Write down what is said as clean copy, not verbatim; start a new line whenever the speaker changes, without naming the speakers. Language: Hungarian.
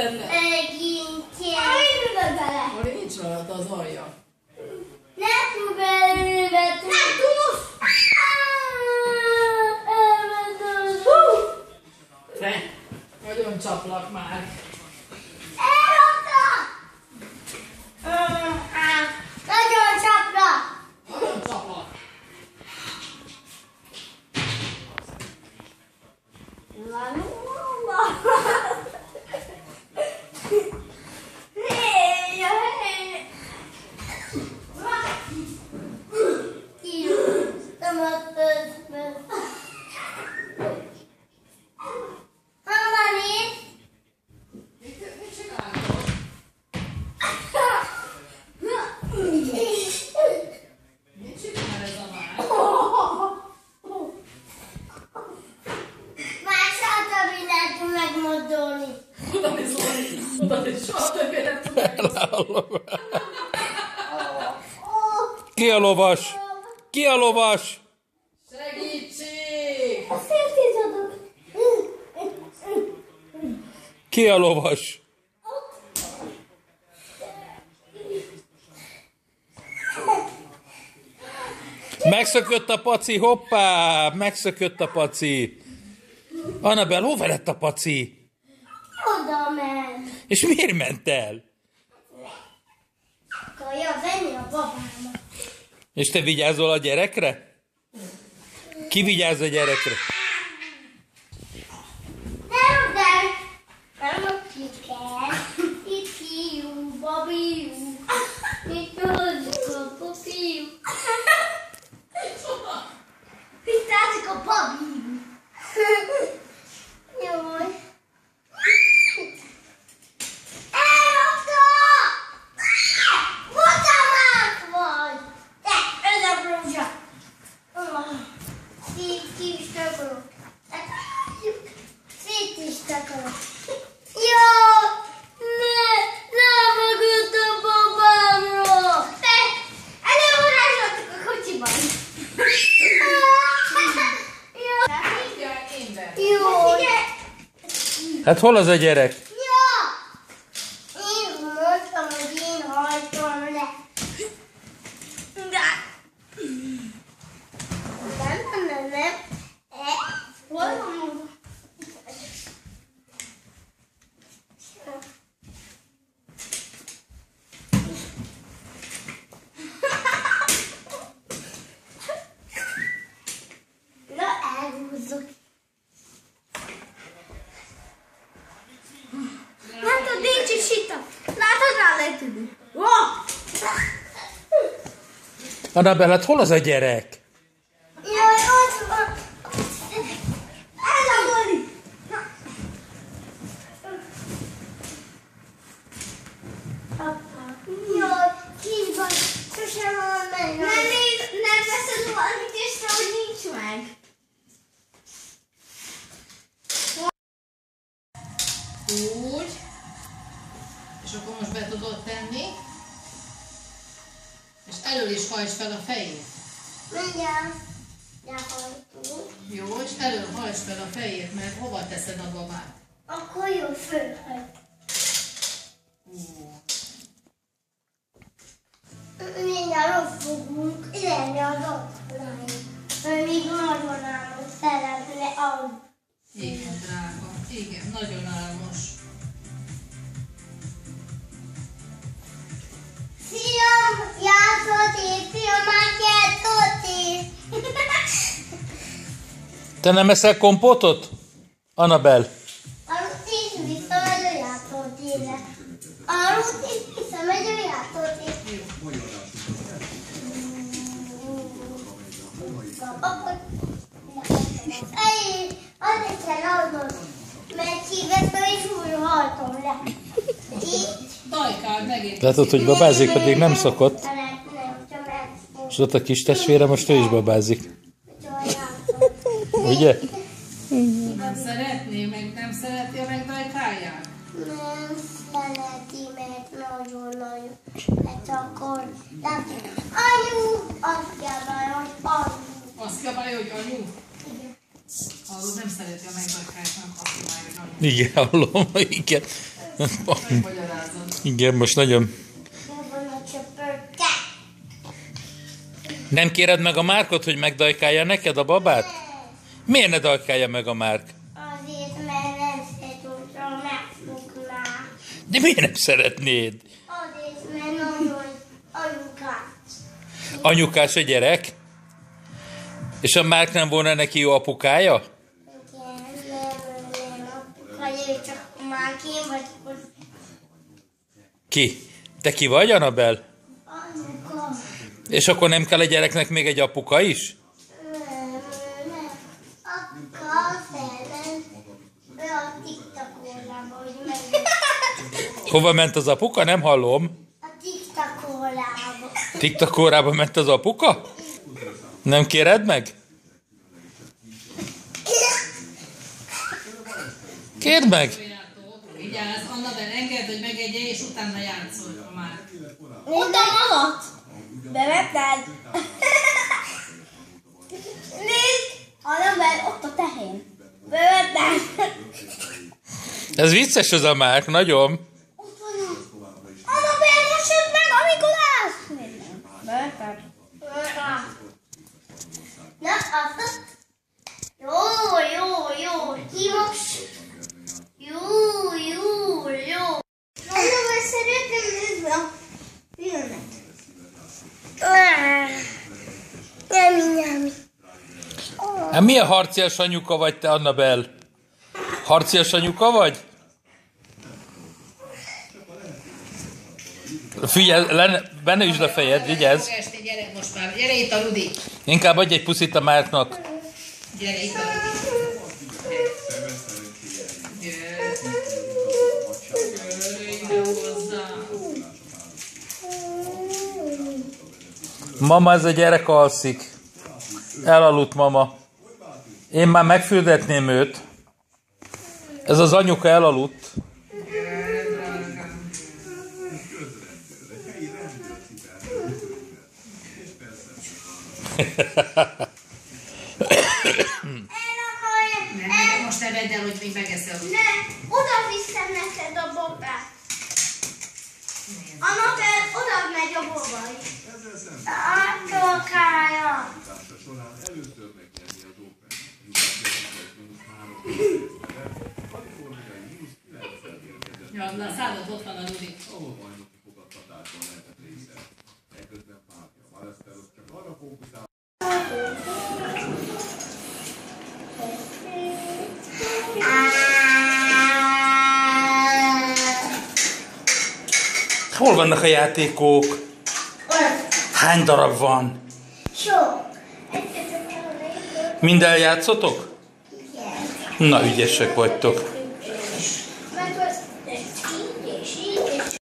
benne?
Megint ilyen.
Mari, nincs rajta az alja.
Ne tud belőle. Ne tudsz.
Te, nagyon csaplak már.
Nagyon csapra!
Nagyon csaplak. Mit csináltok? Mit csinál ez a már?
Megmozdulni.
Oda is soha többé nem tud megmozdulni.
Ki a lovas? Ki a lovas?
Segítség!
A féltét adok.
Ki a lovas? Megszökött a paci, hoppá! Megszökött a paci. Annabel, hova lett a paci?
Oda ment.
És miért ment el?
Akarja venni a babámat.
És te vigyázol a gyerekre? Ki vigyáz a gyerekre?
Nem, nem a kiket. Itt fiú, babiú. Itt töltjük a fiú. Itt tárzik a babiú. Jaj. Elrakta! Botamát vagy! Te, ez a brúzsa. Ki is takarok. Szét is takarok. Jó! Nem mögött a babámról! Te! Előhorázsoltuk a kocsiban! Jó!
Hát hol az a gyerek?
Jó! Én mondtam, hogy én hajtom le. Nem. Hol van? Na, elhúzzuk. Látod, nincs is itt. Látod, rá lehet tudni.
Annabel, hát hol az a gyerek?
Jaj, ott van. Ez a Mari. Apa. Jaj, kint van. Sosem van meg. Nem veszed valamit észre, hogy nincs meg.
Úgy. És akkor most be tudod tenni. És elől is hajtsd fel a fejét.
Mindjárt. Lehajtunk.
Jó, és elől hajtsd fel a fejét, mert hova teszed a babát?
Akkor jó, fölhajt. Mindjárt ott fogunk lenni az otthonaink. Mert még nagyon álmos szeretne az.
Igen, drága. Igen, nagyon álmos.
Szia, játszott szia, Mátyátotti!
Te nem eszel kompótot? Annabel.
Arról is visszamegy a játszottére. Arról is visszamegy a játszottére. Azért kell adnod, mert hívettem és úgy hajtom le. Így.
Dajkál megint.
Látod, hogy babázik, pedig nem szokott. És ott a kis testvére most ő is babázik. Ugye?
Nem szeretné, meg nem szereti a megdajkálját?
Nem szereti, mert nagyon-nagyon. Hát akkor látjuk. Anyu! Azt kell bajod, anyu.
Azt kell baj, hogy anyu?
Igen.
Hallod, nem szereti a megdajkálját, nem kapja már, hogy anyu.
Igen, hallom, igen.
Magyarázom.
Igen, most nagyon...
Hol van a csöpörke?
Nem kéred meg a Márkot, hogy megdajkálja neked a babát? Miért ne dajkálja meg a Márk?
Azért, mert nem szeretem megfogná.
De miért nem szeretnéd?
Azért, mert nagyon anyukát.
Anyukás a gyerek? És a Márk nem volna neki jó apukája?
Igen, nem apukája, csak már én vagyok.
Ki? Te ki vagy, Annabel?
Anyuka.
És akkor nem kell a gyereknek még egy apuka is?
Nem. Apuka szellen. Ő a TikTok-órába, hogy meg.
Hova ment az apuka? Nem hallom.
A TikTok-órába.
TikTok-órába ment az apuka? Nem kéred meg? Kérd meg!
Vigyázz, Annabel, engedd, hogy megegye, és utána játszol, ha már.
Utam alatt. Bevetted. Nézd! Annabel, ott a tehén. Bevetted.
Ez vicces az a Márk, nagyon.
Ott van. Annabel, most jött meg a Mikulás. Bevetted. Na, azt. Jó. Ki most? Jó. Annabel, szeretném nézni a filmet. Nyami.
Hát milyen harcias anyuka vagy te, Annabel? Harcias anyuka vagy? Figyelj, benne üsd a fejed, vigyázz.
Fog esni, gyere most már. Gyere itt a Rudi.
Inkább adj egy puszit a Márknak.
Gyere itt a Rudi. Gyere ide hozzá.
Mama, ez a gyerek alszik. Elaludt mama. Én már megfürdetném őt. Ez az anyuka elaludt.
Ne, most ne vedd el, hogy még megeszel.
Ne, oda viszem neked a babát. Annabel, oda megy a babaj. Átokája.
Ja, na szállod, ott van a Rudi.
Hol vannak a játékok? Hány darab van?
Sok.
Mind eljátszotok?
Igen.
Na, ügyesek vagytok.